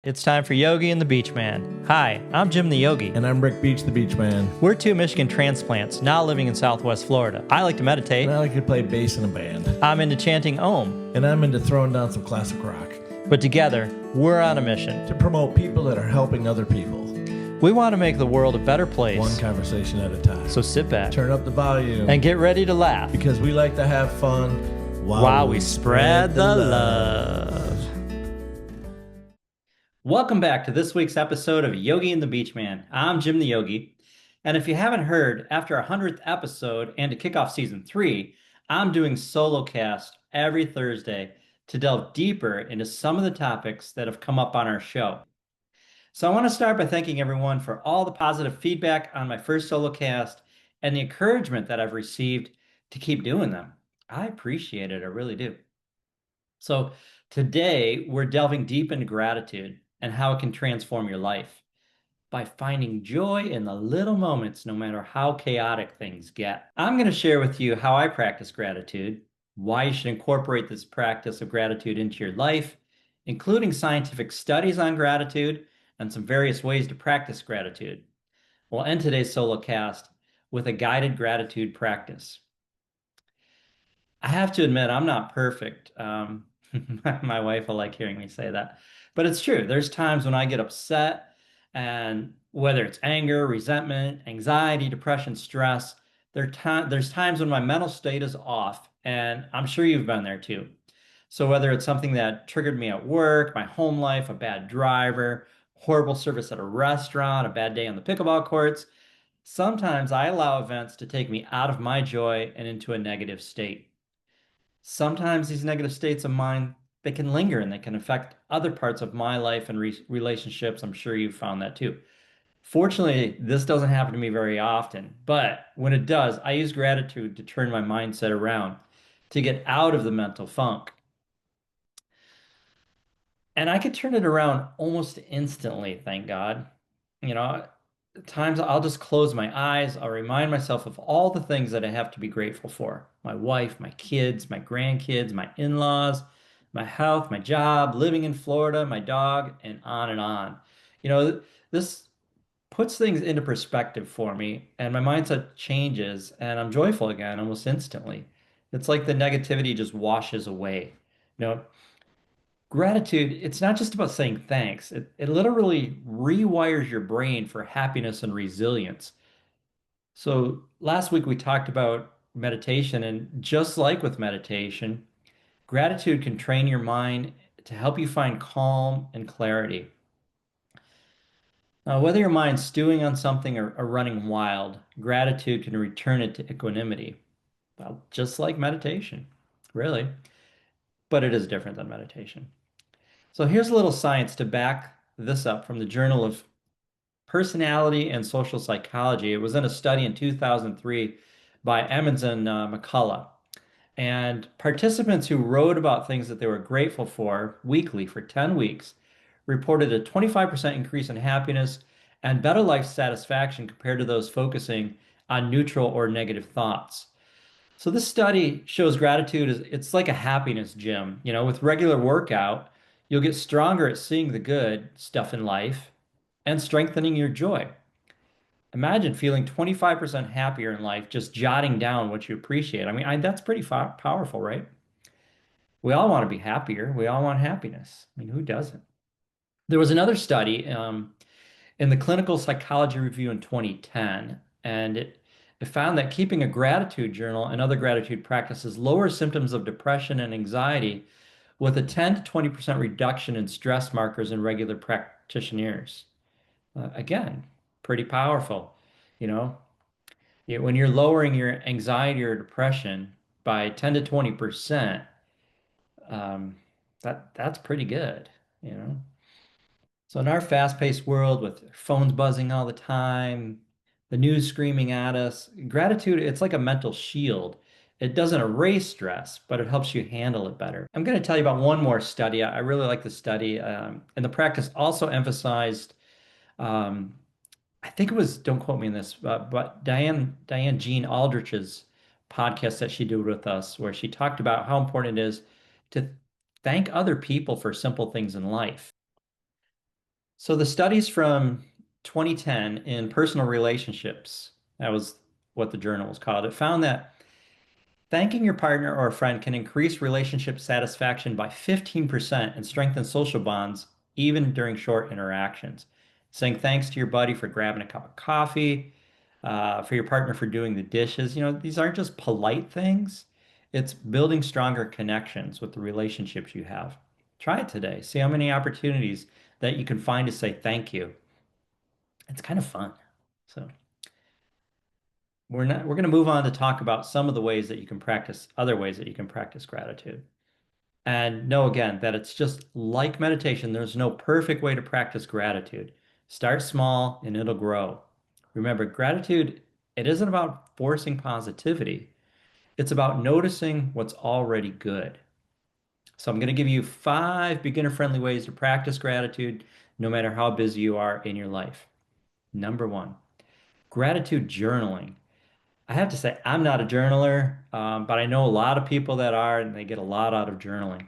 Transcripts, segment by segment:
It's time for Yogi and the Beach Man. Hi, I'm Jim the Yogi. And I'm Rick Beach, the Beach Man. We're two Michigan transplants now living in Southwest Florida. I like to meditate. And I like to play bass in a band. I'm into chanting Om. And I'm into throwing down some classic rock. But together, we're on a mission to promote people that are helping other people. We want to make the world a better place. One conversation at a time. So sit back. Turn up the volume. And get ready to laugh. Because we like to have fun while we spread the love. Welcome back to this week's episode of Yogi and the Beach Man. I'm Jim the Yogi. And if you haven't heard, after our 100th episode and to kick off season 3, I'm doing solo cast every Thursday to delve deeper into some of the topics that have come up on our show. So I want to start by thanking everyone for all the positive feedback on my first solo cast and the encouragement that I've received to keep doing them. I appreciate it, I really do. So today we're delving deep into gratitude and how it can transform your life by finding joy in the little moments, no matter how chaotic things get. I'm going to share with you how I practice gratitude, why you should incorporate this practice of gratitude into your life, including scientific studies on gratitude and some various ways to practice gratitude. We'll end today's solo cast with a guided gratitude practice. I have to admit, I'm not perfect. My wife will like hearing me say that. But it's true. There's times when I get upset, and whether it's anger, resentment, anxiety, depression, stress, there's times when my mental state is off, and I'm sure you've been there too. So whether it's something that triggered me at work, my home life, a bad driver, horrible service at a restaurant, a bad day on the pickleball courts, sometimes I allow events to take me out of my joy and into a negative state. Sometimes these negative states of mind, they can linger and they can affect other parts of my life and relationships. I'm sure you've found that too. Fortunately, this doesn't happen to me very often, but when it does, I use gratitude to turn my mindset around, to get out of the mental funk. And I could turn it around almost instantly, thank God. You know, at times I'll just close my eyes. I'll remind myself of all the things that I have to be grateful for. My wife, my kids, my grandkids, my in-laws, my health, my job, living in Florida, my dog, and on and on. This puts things into perspective for me, and my mindset changes, and I'm joyful again almost instantly. It's like the negativity just washes away. Gratitude, it's not just about saying thanks. It literally rewires your brain for happiness and resilience. So last week we talked about meditation, and just like with meditation, gratitude can train your mind to help you find calm and clarity. Whether your mind's stewing on something or running wild, gratitude can return it to equanimity. Well, just like meditation, really. But it is different than meditation. So here's a little science to back this up from the Journal of Personality and Social Psychology. It was in a study in 2003 by Emmons and McCullough. And participants who wrote about things that they were grateful for weekly for 10 weeks reported a 25% increase in happiness and better life satisfaction compared to those focusing on neutral or negative thoughts. So this study shows gratitude it's like a happiness gym. With regular workout, you'll get stronger at seeing the good stuff in life and strengthening your joy. Imagine feeling 25% happier in life, just jotting down what you appreciate. I mean, that's pretty powerful, right? We all want to be happier. We all want happiness. I mean, who doesn't? There was another study in the Clinical Psychology Review in 2010, and it found that keeping a gratitude journal and other gratitude practices lowers symptoms of depression and anxiety with a 10 to 20% reduction in stress markers in regular practitioners. Again, pretty powerful. You know, when you're lowering your anxiety or depression by 10 to 20%, that's pretty good. So in our fast-paced world with phones buzzing all the time, the news screaming at us, gratitude, it's like a mental shield. It doesn't erase stress, but it helps you handle it better. I'm going to tell you about one more study. I really like the study, and the practice also emphasized, I think it was, don't quote me on this, but Diane Jean Aldrich's podcast that she did with us, where she talked about how important it is to thank other people for simple things in life. So the studies from 2010 in personal relationships, that was what the journal was called, it found that thanking your partner or a friend can increase relationship satisfaction by 15% and strengthen social bonds even during short interactions. Saying thanks to your buddy for grabbing a cup of coffee, for your partner for doing the dishes, these aren't just polite things. It's building stronger connections with the relationships you have. Try it today. See how many opportunities that you can find to say thank you. It's kind of fun. So we're going to move on to talk about some of the ways that you can practice, other ways that you can practice gratitude. And know again that it's just like meditation. There's no perfect way to practice gratitude. Start small and it'll grow. Remember, gratitude, it isn't about forcing positivity. It's about noticing what's already good. So I'm going to give you 5 beginner-friendly ways to practice gratitude, no matter how busy you are in your life. Number one, gratitude journaling. I have to say, I'm not a journaler, but I know a lot of people that are, and they get a lot out of journaling.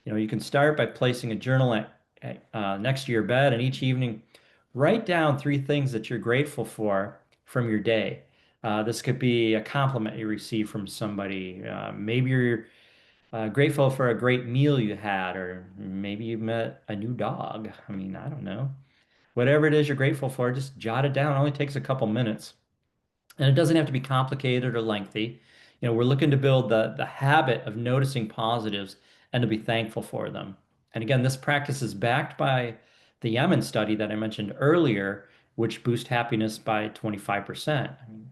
You can start by placing a journal next to your bed, and each evening, write down 3 things that you're grateful for from your day. This could be a compliment you received from somebody. Maybe you're grateful for a great meal you had, or maybe you met a new dog. I mean, I don't know. Whatever it is you're grateful for, just jot it down. It only takes a couple minutes. And it doesn't have to be complicated or lengthy. We're looking to build the habit of noticing positives and to be thankful for them. And again, this practice is backed by the Yemen study that I mentioned earlier, which boosts happiness by 25%. I mean,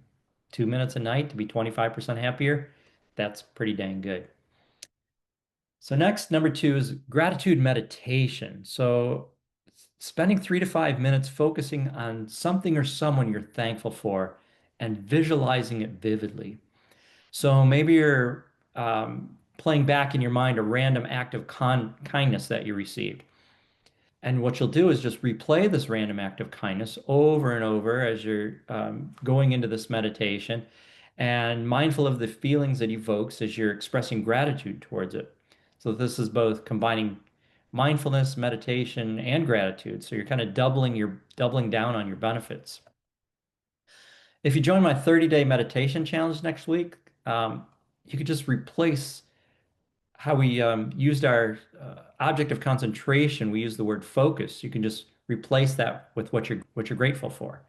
2 minutes a night to be 25% happier, that's pretty dang good. So next, number 2 is gratitude meditation. So spending 3 to 5 minutes focusing on something or someone you're thankful for and visualizing it vividly. So maybe you're playing back in your mind a random act of kindness that you received. And what you'll do is just replay this random act of kindness over and over as you're going into this meditation and mindful of the feelings it evokes as you're expressing gratitude towards it. So this is both combining mindfulness, meditation, and gratitude. So you're kind of doubling down on your benefits. If you join my 30-day meditation challenge next week, you could just replace how we used our object of concentration. We use the word focus. You can just replace that with what you're grateful for.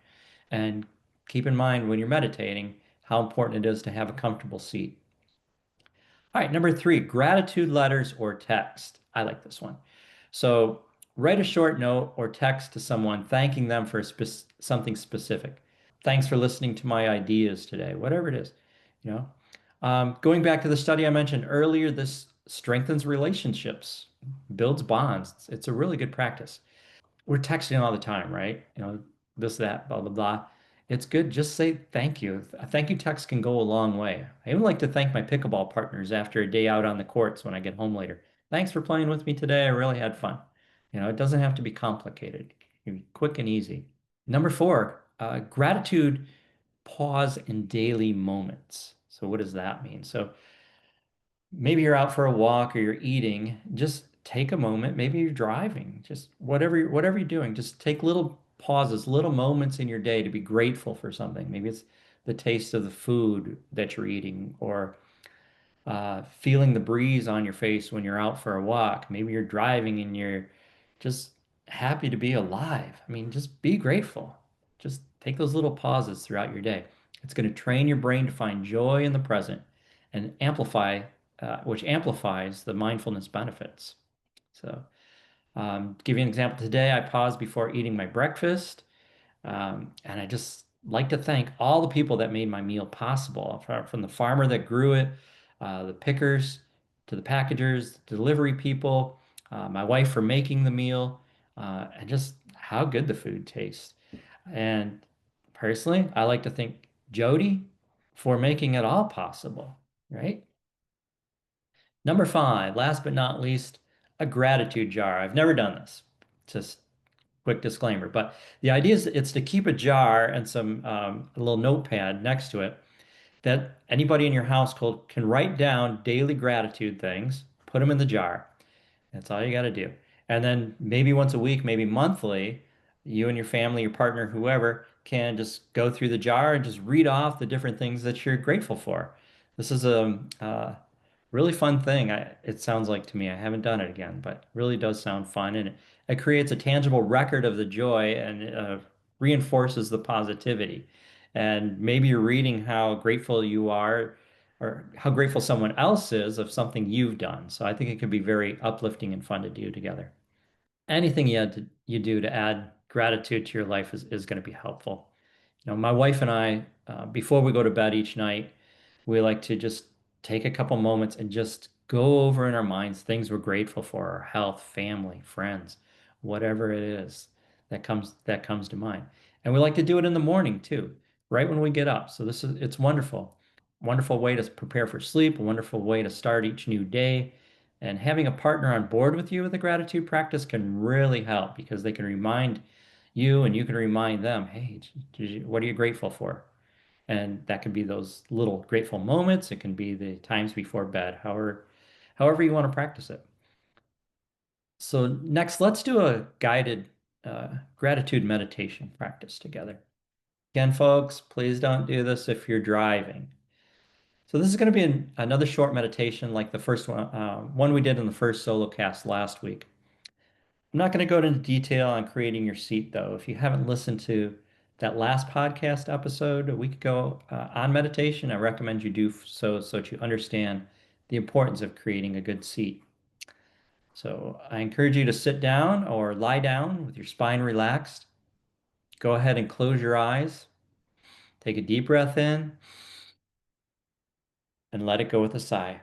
And keep in mind when you're meditating how important it is to have a comfortable seat. All right, number 3, gratitude letters or text. I like this one. So write a short note or text to someone thanking them for something specific. Thanks for listening to my ideas today, whatever it is, you know. Going back to the study I mentioned earlier, this strengthens relationships, builds bonds. It's a really good practice. We're texting all the time, right? This, that, blah, blah, blah. It's good. Just say thank you. A thank you text can go a long way. I even like to thank my pickleball partners after a day out on the courts when I get home later. Thanks for playing with me today. I really had fun. It doesn't have to be complicated. It can be quick and easy. Number 4, gratitude pause in daily moments. So what does that mean? So maybe you're out for a walk or you're eating, just take a moment. Maybe you're driving, just whatever you're doing, just take little pauses, little moments in your day to be grateful for something. Maybe it's the taste of the food that you're eating, or feeling the breeze on your face when you're out for a walk. Maybe you're driving and you're just happy to be alive. I mean, just be grateful. Just take those little pauses throughout your day. It's going to train your brain to find joy in the present and which amplifies the mindfulness benefits. So, give you an example. Today, I paused before eating my breakfast. And I just like to thank all the people that made my meal possible, from the farmer that grew it, the pickers, to the packagers, the delivery people, my wife for making the meal, and just how good the food tastes. And personally, I like to thank Jody for making it all possible, right? Number 5, last but not least, a gratitude jar. I've never done this. Just quick disclaimer, but the idea is it's to keep a jar and a little notepad next to it that anybody in your household can write down daily gratitude things, put them in the jar. That's all you got to do. And then maybe once a week, maybe monthly, You and your family, your partner, whoever, can just go through the jar and just read off the different things that you're grateful for. This is a really fun thing. It sounds like to me. I haven't done it again, but really does sound fun, and it creates a tangible record of the joy and reinforces the positivity. And maybe you're reading how grateful you are, or how grateful someone else is of something you've done. So I think it can be very uplifting and fun to do together. Anything you do to add gratitude to your life is going to be helpful. My wife and I, before we go to bed each night, we like to just take a couple moments and just go over in our minds things we're grateful for, our health, family, friends, whatever it is that comes to mind. And we like to do it in the morning too, right when we get up. So it's wonderful. Wonderful way to prepare for sleep, a wonderful way to start each new day. And having a partner on board with you with a gratitude practice can really help because they can remind you and you can remind them, hey, what are you grateful for? And that can be those little grateful moments. It can be the times before bed, however you want to practice it. So next, let's do a guided gratitude meditation practice together. Again, folks, please don't do this if you're driving. So this is going to be another short meditation like the first one we did in the first solo cast last week. I'm not going to go into detail on creating your seat, though. If you haven't listened to that last podcast episode a week ago on meditation, I recommend you do so that you understand the importance of creating a good seat. So I encourage you to sit down or lie down with your spine relaxed. Go ahead and close your eyes. Take a deep breath in and let it go with a sigh.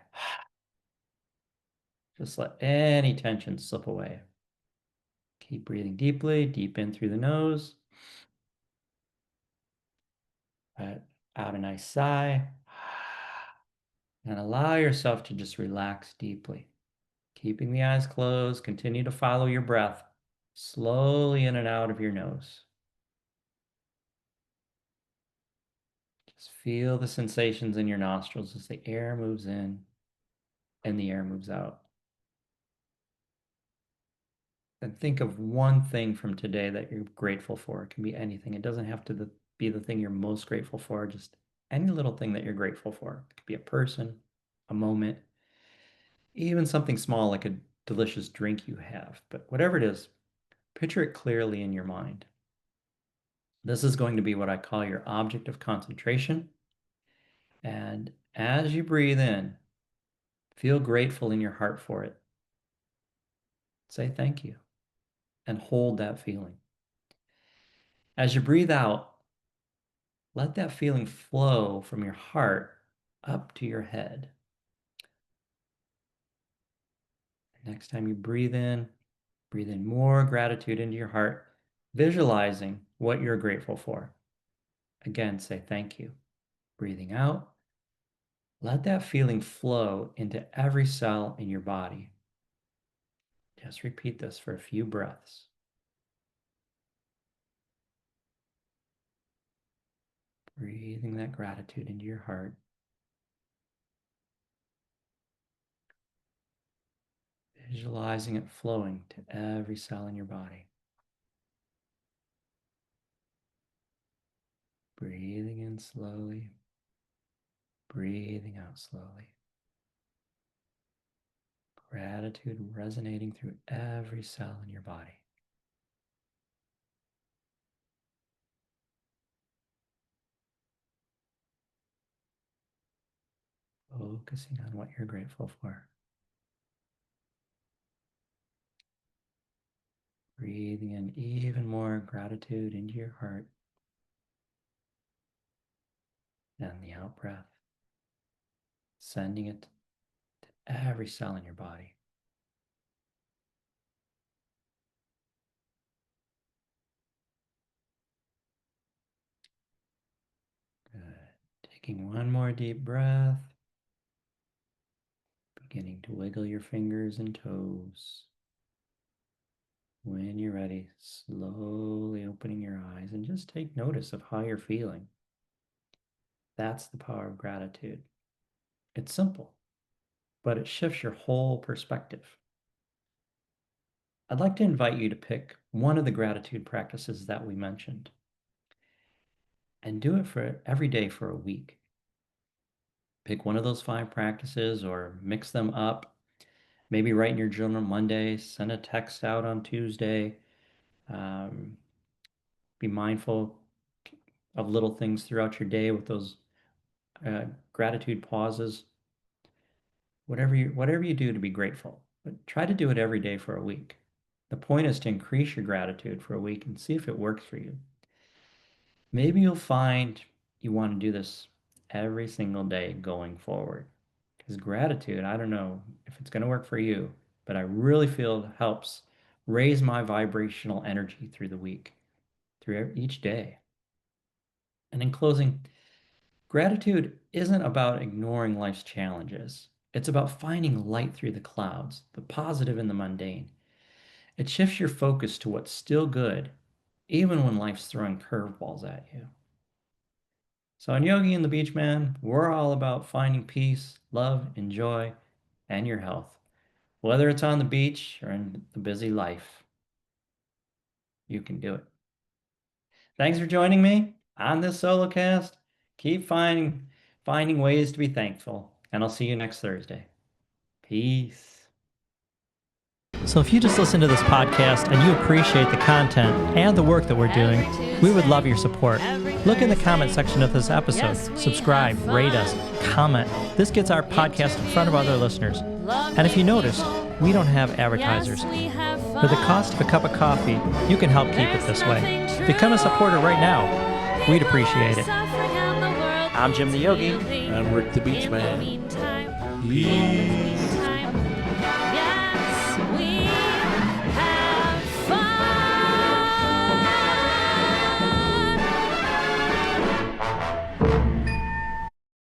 Just let any tension slip away. Keep breathing deeply, deep in through the nose. Let out a nice sigh. And allow yourself to just relax deeply. Keeping the eyes closed, continue to follow your breath slowly in and out of your nose. Just feel the sensations in your nostrils as the air moves in and the air moves out. And think of one thing from today that you're grateful for. It can be anything. It doesn't have to be the thing you're most grateful for, just any little thing that you're grateful for. It could be a person, a moment, even something small like a delicious drink you have. But whatever it is, picture it clearly in your mind. This is going to be what I call your object of concentration. And as you breathe in, feel grateful in your heart for it. Say thank you and hold that feeling. As you breathe out, let that feeling flow from your heart up to your head. Next time you breathe in more gratitude into your heart, visualizing what you're grateful for. Again, say thank you. Breathing out, let that feeling flow into every cell in your body. Just repeat this for a few breaths. Breathing that gratitude into your heart. Visualizing it flowing to every cell in your body. Breathing in slowly, breathing out slowly. Gratitude resonating through every cell in your body. Focusing on what you're grateful for. Breathing in even more gratitude into your heart. And the out breath, sending it to every cell in your body. Good. Taking one more deep breath. Beginning to wiggle your fingers and toes. When you're ready, slowly opening your eyes and just take notice of how you're feeling. That's the power of gratitude. It's simple, but it shifts your whole perspective. I'd like to invite you to pick one of the gratitude practices that we mentioned and do it for every day for a week. Pick one of those 5 practices or mix them up. Maybe write in your journal Monday, send a text out on Tuesday. Um, be mindful of little things throughout your day with those gratitude pauses. Whatever you do to be grateful, but try to do it every day for a week. The point is to increase your gratitude for a week and see if it works for you. Maybe you'll find you want to do this every single day going forward. Because gratitude, I don't know if it's going to work for you, but I really feel it helps raise my vibrational energy through the week, through each day. And in closing, gratitude isn't about ignoring life's challenges. It's about finding light through the clouds, the positive in the mundane. It shifts your focus to what's still good, even when life's throwing curveballs at you. So on Yogi and the Beach Man, we're all about finding peace, love, and joy, and your health. Whether it's on the beach or in the busy life, you can do it. Thanks for joining me on this solo cast. Keep finding ways to be thankful, and I'll see you next Thursday. Peace. So if you just listen to this podcast and you appreciate the content and the work that we're doing, we would love your support. Look in the comment section of this episode. Subscribe, rate us, comment. This gets our podcast in front of other listeners. And if you noticed, we don't have advertisers. For the cost of a cup of coffee, you can help keep it this way. Become a supporter right now. We'd appreciate it. I'm Jim the Yogi. I'm Rick the Beach Man. Peace. Fun.